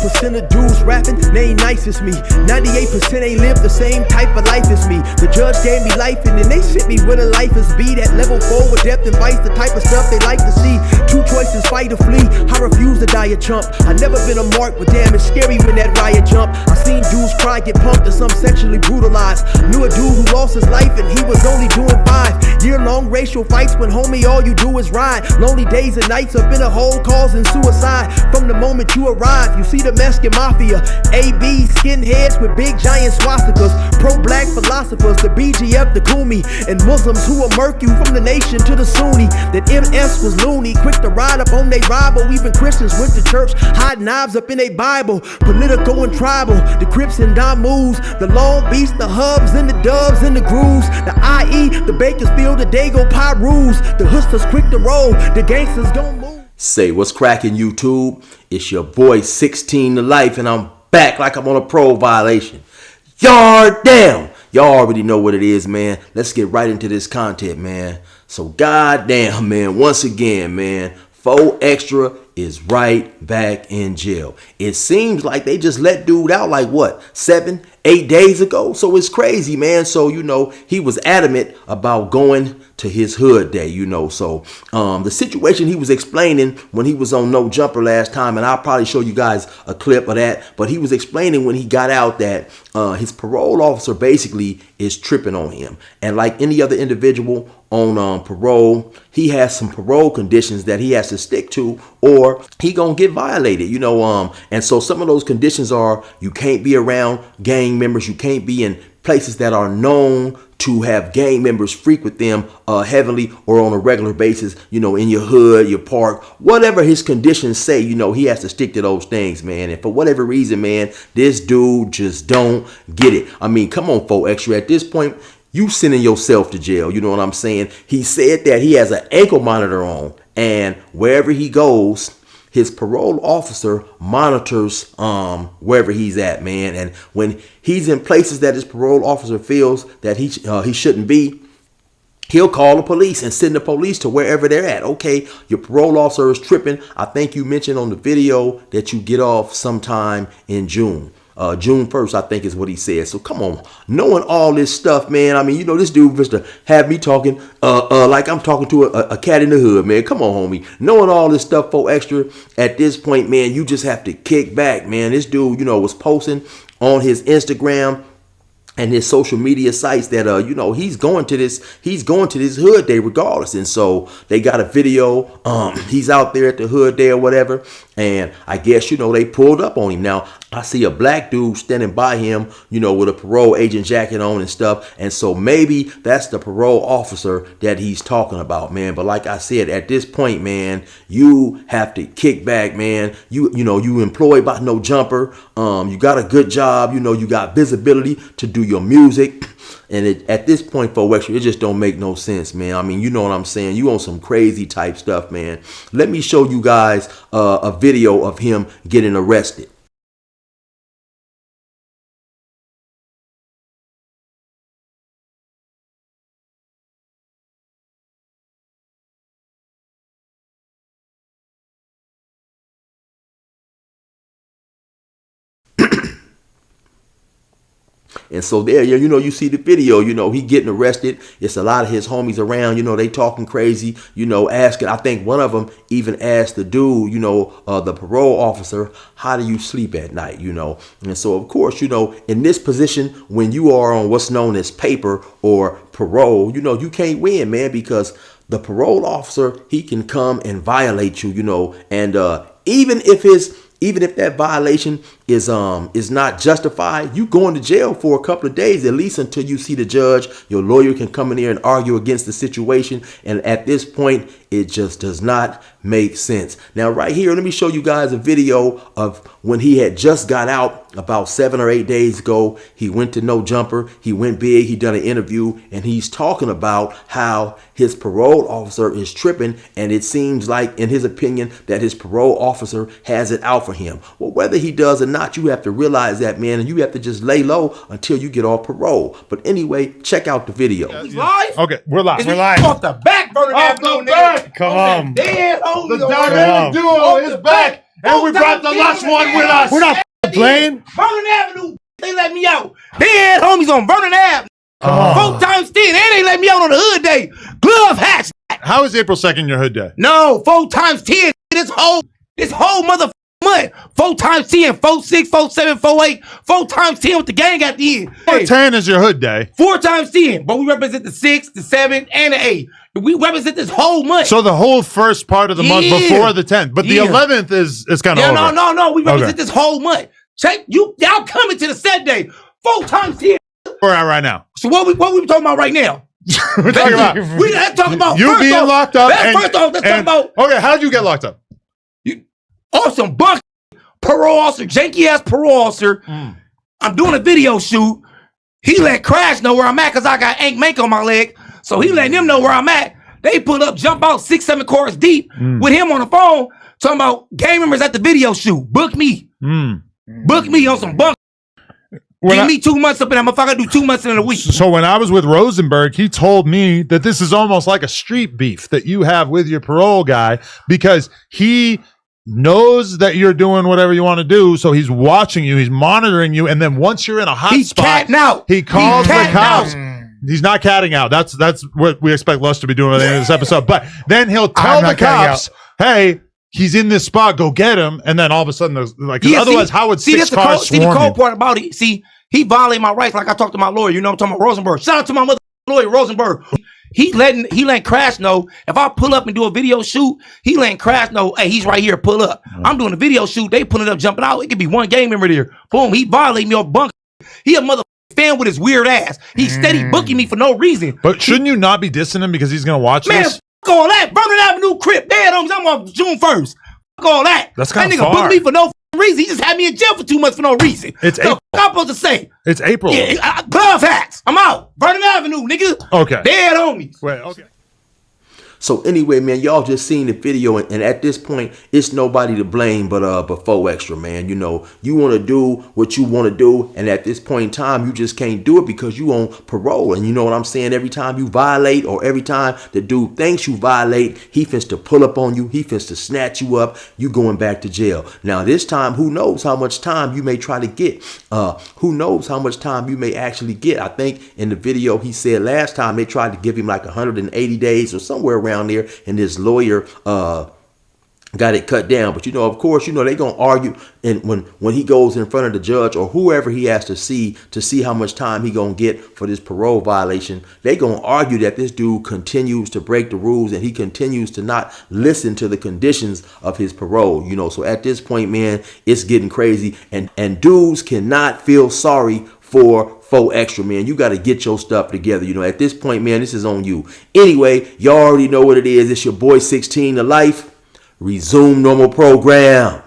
1% of dudes rapping, they ain't nice as me. 98% ain't live the same type of life as me. The judge gave me life and then they sent me where the life is be. That level 4 with depth and vice, the type of stuff they like to see. Two choices, fight or flee. I refuse to die a chump. I never been a mark, but damn, it's scary when that riot jump. I seen dudes cry, get pumped, and some sexually brutalized. Knew a dude who lost his life and he was only doing 5 year-long racial fights when homie all you do is ride. Lonely days and nights up in a hole causing suicide. From the moment you arrive, you see the Mexican mafia, AB skinheads with big giant swastikas, pro-black philosophers, the BGF, the Kumi, and Muslims who will murk you from the nation to the Sunni. That MS was loony, quick to ride up on they rival. Even Christians went to church, hide knives up in a Bible. Political and tribal, the Crips and Damus, the Long Beach, the Hubs and the Dubs and the Grooves, the IE, the Bakersfield, the Dago Pyrus, the Hustlers quick to roll, the gangsters gon' move. Say what's cracking, YouTube? It's your boy 16 to life, and I'm back like I'm on a parole violation. Yard down. Y'all already know what it is, man. Let's get right into this content, man. So goddamn, man, once again, man, Faux Extra is right back in jail. It seems like they just let dude out like what, 7-8 days ago? So it's crazy, man. So, you know, he was adamant about going to his hood day, you know. So the situation he was explaining when he was on No Jumper last time, and I'll probably show you guys a clip of that, but he was explaining when he got out that his parole officer basically is tripping on him. And like any other individual on parole, he has some parole conditions that he has to stick to, or he gonna get violated, you know. And so some of those conditions are you can't be around gang members, you can't be in places that are known to have gang members frequent them heavily or on a regular basis, you know, in your hood, your park, whatever his conditions say, you know, he has to stick to those things, man. And for whatever reason, man, this dude just don't get it. I mean, come on, Faux Extra, at this point, you sending yourself to jail, you know what I'm saying? He said that he has an ankle monitor on, and wherever he goes, his parole officer monitors wherever he's at, man. And when he's in places that his parole officer feels that he shouldn't be, he'll call the police and send the police to wherever they're at. Okay, your parole officer is tripping. I think you mentioned on the video that you get off sometime in June. June 1st, I think is what he said. So come on, knowing all this stuff, man. I mean, you know, this dude just to have me talking like I'm talking to a cat in the hood, man. Come on, homie. Knowing all this stuff, Faux Extra, at this point, man, you just have to kick back, man. This dude, you know, was posting on his Instagram and his social media sites that you know, he's going to this hood day regardless. And so they got a video, he's out there at the hood day or whatever, and I guess, you know, they pulled up on him. Now I see a black dude standing by him, you know, with a parole agent jacket on and stuff, and so maybe that's the parole officer that he's talking about, man. But like I said, at this point, man, you have to kick back, man. You know, you employed by No Jumper, you got a good job, you know, you got visibility to do your music, and at this point, Faux Extra, it just don't make no sense, man. I mean, you know what I'm saying? You on some crazy type stuff, man. Let me show you guys a video of him getting arrested. And so there, you know, you see the video, you know, he getting arrested. It's a lot of his homies around, you know, they talking crazy, you know, asking. I think one of them even asked the dude, you know, the parole officer, how do you sleep at night, you know? And so, of course, you know, in this position, when you are on what's known as paper or parole, you know, you can't win, man, because the parole officer, he can come and violate you, you know, and even if that violation is not justified, you going to jail for a couple of days at least until you see the judge. Your lawyer can come in here and argue against the situation, and at this point, it just does not make sense. Now, right here, let me show you guys a video of when he had just got out about 7 or 8 days ago. He went to No Jumper. He went big. He done an interview, and he's talking about how his parole officer is tripping, and it seems like, in his opinion, that his parole officer has it out for him. Well, whether he does or not, you have to realize that, man, and you have to just lay low until you get off parole. But anyway, check out the video. Live? Okay, we're live. We're live. Off the back, burning off the back. Come on. Dead homie. The dynamic duo is back. And we brought the lush one with us. We're not playing. Vernon Avenue, they let me out. They had homies on Vernon Ave. 4 times 10, and they let me out on the hood day. Glove hats. How is April 2nd your hood day? No, 4 times 10. This whole motherfucking month. 4 times 10, 4, 6, 4, 7, 4, 8. 4 times 10 with the gang at the end. 410 is your hood day. 4 times 10, but we represent the 6, the 7, and the 8. We represent this whole month. So the whole first part of the month before the 10th, but the 11th is kind of over. No. We represent this whole month. Check y'all coming to the set day. 4 times 10. Where we're at right now. So what we talking about right now? We're talking about Let's talk about you being locked up. Let's talk about. Okay, how did you get locked up? Some buck parole officer, janky ass parole officer. I'm doing a video shoot. He let Crash know where I'm at because I got Ank Mank on my leg. So he letting them know where I'm at. They pull up, jump out 6, 7 cars deep with him on the phone, talking about gang members at the video shoot. Book me. Book me on some bunk. Give me 2 months up in that motherfucker. Do 2 months in a week. So when I was with Rosenberg, he told me that this is almost like a street beef that you have with your parole guy because he knows that you're doing whatever you want to do. So he's watching you. He's monitoring you. And then once you're in a hot spot, he calls the cops. He's not catting out. That's what we expect Lush to be doing at the end of this episode. But then he'll tell the cops, hey, he's in this spot, go get him. And then all of a sudden, there's like, otherwise, how would 6 cars swarm the cold part about it, he violated my rights like I talked to my lawyer. You know I'm talking about Rosenberg. Shout out to my mother lawyer, Rosenberg. He letting Crash know if I pull up and do a video shoot, he letting Crash know, hey, he's right here, pull up. I'm doing a video shoot, they pulling up, jumping out. It could be one gang member there. Boom, he violated me on bunk. He a mother fan with his weird ass. He's steady booking me for no reason. But shouldn't you not be dissing him because he's going to watch this? Man, fuck all that. Vernon Avenue Crip, dead homies. I'm on June 1st. Fuck all that. That's kind of far. That nigga far. booked me for no reason. He just had me in jail for 2 months for no reason. It's April. What I'm supposed to say? It's April. Yeah, glove hats. I'm out. Vernon Avenue, nigga. Okay. Dead homies. Wait, okay. So anyway, man, y'all just seen the video, and at this point, it's nobody to blame but Faux Extra, man. You know, you want to do what you want to do, and at this point in time, you just can't do it because you on parole. And you know what I'm saying? Every time you violate, or every time the dude thinks you violate, he finna to pull up on you. He finna to snatch you up. You going back to jail. Now this time, who knows how much time you may try to get? Who knows how much time you may actually get? I think in the video he said last time they tried to give him like 180 days or somewhere around there, and his lawyer got it cut down. But you know, of course, you know they gonna argue, and when he goes in front of the judge or whoever he has to see how much time he gonna get for this parole violation, they gonna argue that this dude continues to break the rules and he continues to not listen to the conditions of his parole. You know, so at this point, man, it's getting crazy, and dudes cannot feel sorry for Faux Extra, man. You got to get your stuff together. You know, at this point, man, this is on you. Anyway, y'all already know what it is. It's your boy 16 to life. Resume normal program.